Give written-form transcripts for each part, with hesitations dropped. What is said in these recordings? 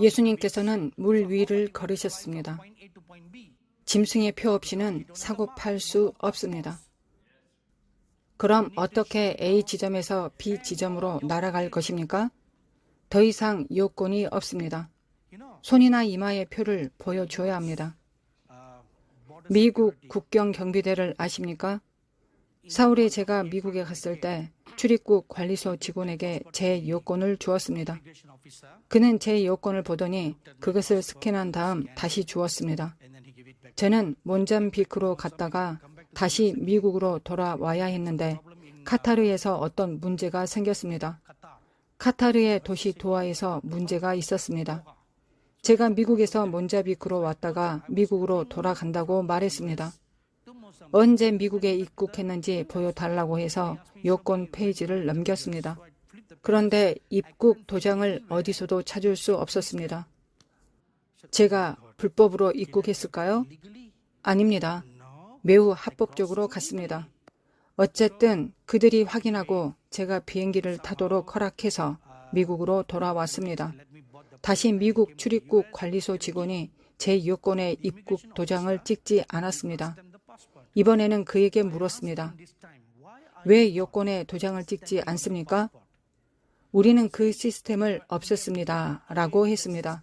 예수님께서는 물 위를 걸으셨습니다. 짐승의 표 없이는 사고 팔 수 없습니다. 그럼 어떻게 A 지점에서 B 지점으로 날아갈 것입니까? 더 이상 요건이 없습니다. 손이나 이마의 표를 보여줘야 합니다. 미국 국경 경비대를 아십니까? 사흘에 제가 미국에 갔을 때 출입국 관리소 직원에게 제 요건을 주었습니다. 그는 제 요건을 보더니 그것을 스캔한 다음 다시 주었습니다. 저는 몬잠비크로 갔다가 다시 미국으로 돌아와야 했는데 카타르에서 어떤 문제가 생겼습니다. 카타르의 도시 도하에서 문제가 있었습니다. 제가 미국에서 몬자비크로 왔다가 미국으로 돌아간다고 말했습니다. 언제 미국에 입국했는지 보여달라고 해서 요건 페이지를 넘겼습니다. 그런데 입국 도장을 어디서도 찾을 수 없었습니다. 제가 불법으로 입국했을까요? 아닙니다. 매우 합법적으로 갔습니다. 어쨌든 그들이 확인하고 제가 비행기를 타도록 허락해서 미국으로 돌아왔습니다. 다시 미국 출입국 관리소 직원이 제 요건에 입국 도장을 찍지 않았습니다. 이번에는 그에게 물었습니다. 왜 요건에 도장을 찍지 않습니까? 우리는 그 시스템을 없앴습니다. 라고 했습니다.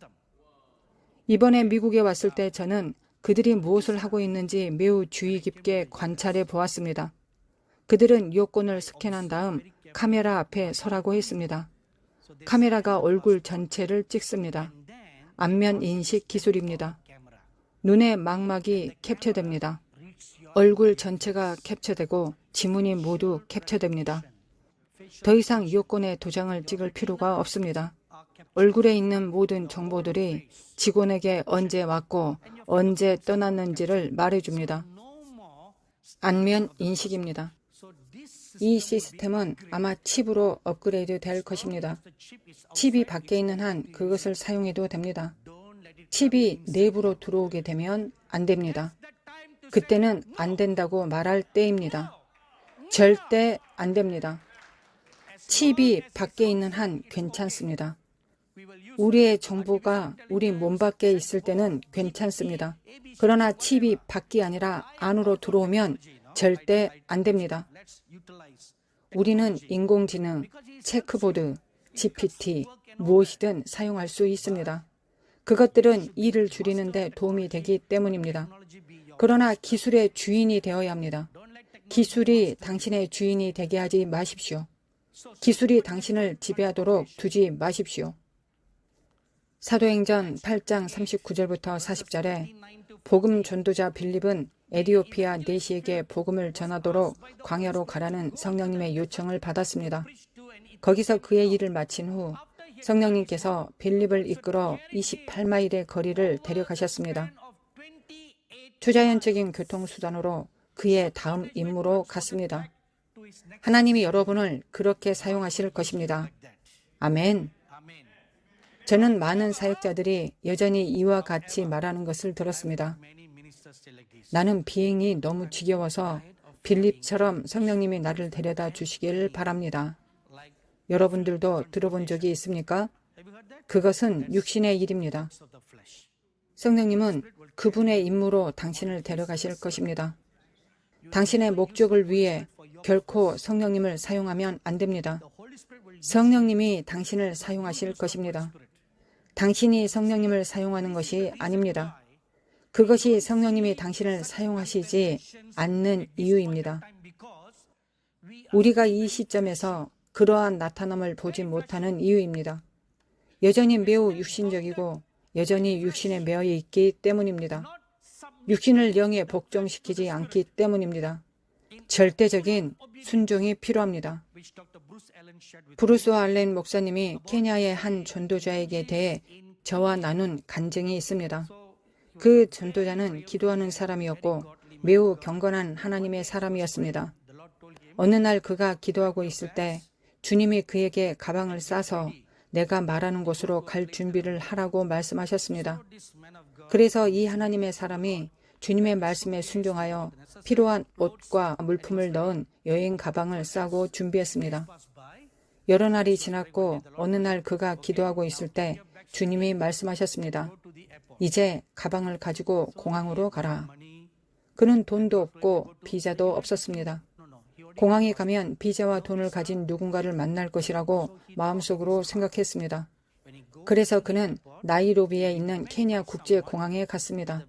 이번에 미국에 왔을 때 저는 그들이 무엇을 하고 있는지 매우 주의 깊게 관찰해 보았습니다. 그들은 요건을 스캔한 다음 카메라 앞에 서라고 했습니다. 카메라가 얼굴 전체를 찍습니다. 안면 인식 기술입니다. 눈의 망막이 캡처됩니다. 얼굴 전체가 캡처되고 지문이 모두 캡처됩니다. 더 이상 요건에 도장을 찍을 필요가 없습니다. 얼굴에 있는 모든 정보들이 직원에게 언제 왔고 언제 떠났는지를 말해줍니다. 안면 인식입니다. 이 시스템은 아마 칩으로 업그레이드 될 것입니다. 칩이 밖에 있는 한 그것을 사용해도 됩니다. 칩이 내부로 들어오게 되면 안 됩니다. 그때는 안 된다고 말할 때입니다. 절대 안 됩니다. 칩이 밖에 있는 한 괜찮습니다. 우리의 정보가 우리 몸 밖에 있을 때는 괜찮습니다. 그러나 칩이 밖이 아니라 안으로 들어오면 절대 안 됩니다. 우리는 인공지능, 체크보드, GPT, 무엇이든 사용할 수 있습니다. 그것들은 일을 줄이는 데 도움이 되기 때문입니다. 그러나 기술의 주인이 되어야 합니다. 기술이 당신의 주인이 되게 하지 마십시오. 기술이 당신을 지배하도록 두지 마십시오. 사도행전 8장 39절부터 40절에 복음 전도자 빌립은 에디오피아 내시에게 복음을 전하도록 광야로 가라는 성령님의 요청을 받았습니다. 거기서 그의 일을 마친 후 성령님께서 빌립을 이끌어 28마일의 거리를 데려가셨습니다. 초자연적인 교통수단으로 그의 다음 임무로 갔습니다. 하나님이 여러분을 그렇게 사용하실 것입니다. 아멘. 저는 많은 사역자들이 여전히 이와 같이 말하는 것을 들었습니다. 나는 비행이 너무 지겨워서 빌립처럼 성령님이 나를 데려다 주시기를 바랍니다. 여러분들도 들어본 적이 있습니까? 그것은 육신의 일입니다. 성령님은 그분의 임무로 당신을 데려가실 것입니다. 당신의 목적을 위해 결코 성령님을 사용하면 안 됩니다. 성령님이 당신을 사용하실 것입니다. 당신이 성령님을 사용하는 것이 아닙니다. 그것이 성령님이 당신을 사용하시지 않는 이유입니다. 우리가 이 시점에서 그러한 나타남을 보지 못하는 이유입니다. 여전히 매우 육신적이고 여전히 육신에 매여 있기 때문입니다. 육신을 영에 복종시키지 않기 때문입니다. 절대적인 순종이 필요합니다. 브루스 알렌 목사님이 케냐의 한 전도자에게 대해 저와 나눈 간증이 있습니다. 그 전도자는 기도하는 사람이었고 매우 경건한 하나님의 사람이었습니다. 어느 날 그가 기도하고 있을 때 주님이 그에게 가방을 싸서 내가 말하는 곳으로 갈 준비를 하라고 말씀하셨습니다. 그래서 이 하나님의 사람이 주님의 말씀에 순종하여 필요한 옷과 물품을 넣은 여행 가방을 싸고 준비했습니다. 여러 날이 지났고 어느 날 그가 기도하고 있을 때 주님이 말씀하셨습니다. 이제 가방을 가지고 공항으로 가라. 그는 돈도 없고 비자도 없었습니다. 공항에 가면 비자와 돈을 가진 누군가를 만날 것이라고 마음속으로 생각했습니다. 그래서 그는 나이로비에 있는 케냐 국제공항에 갔습니다.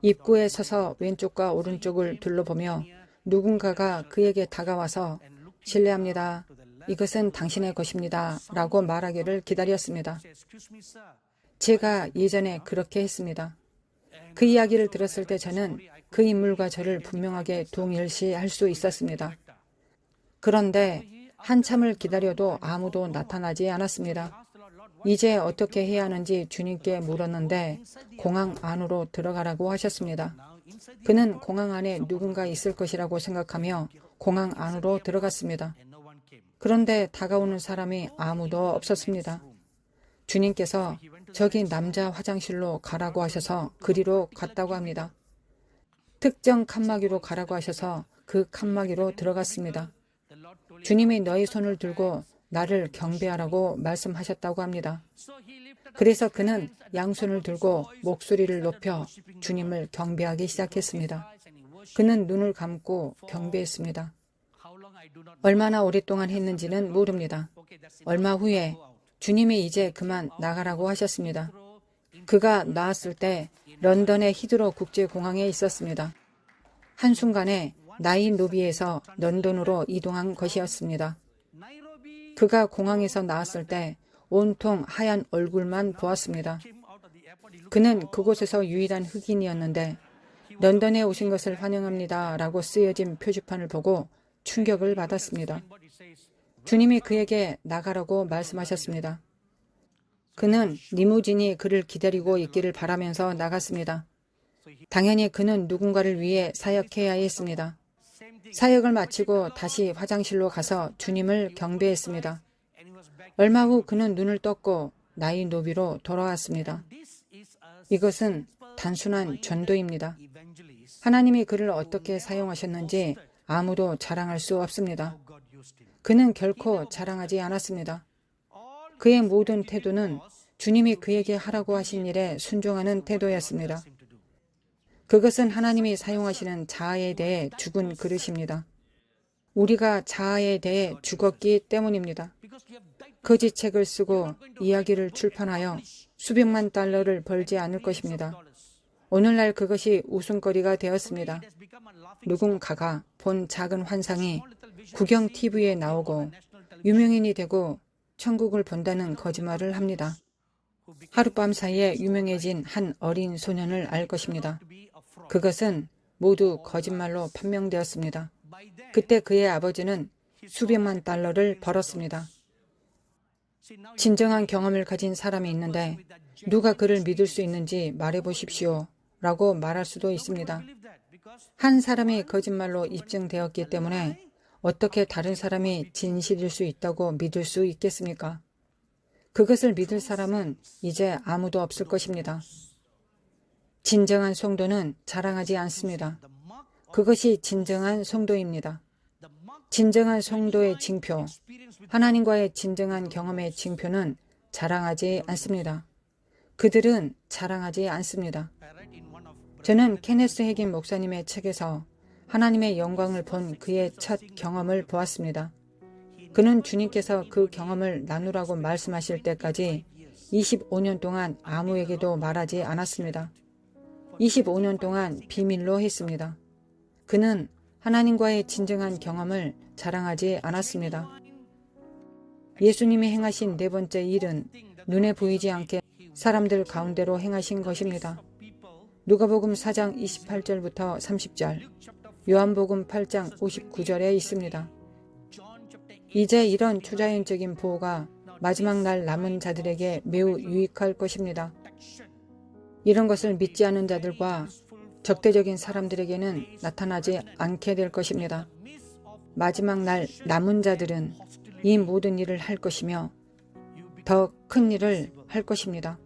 입구에 서서 왼쪽과 오른쪽을 둘러보며 누군가가 그에게 다가와서 실례합니다. 이것은 당신의 것입니다. 라고 말하기를 기다렸습니다. 제가 예전에 그렇게 했습니다. 그 이야기를 들었을 때 저는 그 인물과 저를 분명하게 동일시할 수 있었습니다. 그런데 한참을 기다려도 아무도 나타나지 않았습니다. 이제 어떻게 해야 하는지 주님께 물었는데 공항 안으로 들어가라고 하셨습니다. 그는 공항 안에 누군가 있을 것이라고 생각하며 공항 안으로 들어갔습니다. 그런데 다가오는 사람이 아무도 없었습니다. 주님께서 저기 남자 화장실로 가라고 하셔서 그리로 갔다고 합니다. 특정 칸막이로 가라고 하셔서 그 칸막이로 들어갔습니다. 주님이 너희 손을 들고 나를 경배하라고 말씀하셨다고 합니다. 그래서 그는 양손을 들고 목소리를 높여 주님을 경배하기 시작했습니다. 그는 눈을 감고 경배했습니다. 얼마나 오랫동안 했는지는 모릅니다. 얼마 후에 주님이 이제 그만 나가라고 하셨습니다. 그가 나왔을 때 런던의 히드로 국제공항에 있었습니다. 한순간에 나이로비에서 런던으로 이동한 것이었습니다. 그가 공항에서 나왔을 때 온통 하얀 얼굴만 보았습니다. 그는 그곳에서 유일한 흑인이었는데 런던에 오신 것을 환영합니다 라고 쓰여진 표지판을 보고 충격을 받았습니다. 주님이 그에게 나가라고 말씀하셨습니다. 그는 리무진이 그를 기다리고 있기를 바라면서 나갔습니다. 당연히 그는 누군가를 위해 사역해야 했습니다. 사역을 마치고 다시 화장실로 가서 주님을 경배했습니다. 얼마 후 그는 눈을 떴고 나이로비로 돌아왔습니다. 이것은 단순한 전도입니다. 하나님이 그를 어떻게 사용하셨는지 아무도 자랑할 수 없습니다. 그는 결코 자랑하지 않았습니다. 그의 모든 태도는 주님이 그에게 하라고 하신 일에 순종하는 태도였습니다. 그것은 하나님이 사용하시는 자아에 대해 죽은 그릇입니다. 우리가 자아에 대해 죽었기 때문입니다. 거짓책을 쓰고 이야기를 출판하여 수백만 달러를 벌지 않을 것입니다. 오늘날 그것이 웃음거리가 되었습니다. 누군가가 본 작은 환상이 국영 TV에 나오고 유명인이 되고 천국을 본다는 거짓말을 합니다. 하룻밤 사이에 유명해진 한 어린 소년을 알 것입니다. 그것은 모두 거짓말로 판명되었습니다. 그때 그의 아버지는 수백만 달러를 벌었습니다. 진정한 경험을 가진 사람이 있는데 누가 그를 믿을 수 있는지 말해보십시오 라고 말할 수도 있습니다. 한 사람이 거짓말로 입증되었기 때문에 어떻게 다른 사람이 진실일 수 있다고 믿을 수 있겠습니까? 그것을 믿을 사람은 이제 아무도 없을 것입니다. 진정한 성도는 자랑하지 않습니다. 그것이 진정한 성도입니다. 진정한 성도의 징표, 하나님과의 진정한 경험의 징표는 자랑하지 않습니다. 그들은 자랑하지 않습니다. 저는 케네스 해긴 목사님의 책에서 하나님의 영광을 본 그의 첫 경험을 보았습니다. 그는 주님께서 그 경험을 나누라고 말씀하실 때까지 25년 동안 아무에게도 말하지 않았습니다. 25년 동안 비밀로 했습니다. 그는 하나님과의 진정한 경험을 자랑하지 않았습니다. 예수님이 행하신 네 번째 일은 눈에 보이지 않게 사람들 가운데로 행하신 것입니다. 누가복음 4장 28절부터 30절, 요한복음 8장 59절에 있습니다. 이제 이런 초자연적인 보호가 마지막 날 남은 자들에게 매우 유익할 것입니다. 이런 것을 믿지 않는 자들과 적대적인 사람들에게는 나타나지 않게 될 것입니다. 마지막 날 남은 자들은 이 모든 일을 할 것이며 더 큰 일을 할 것입니다.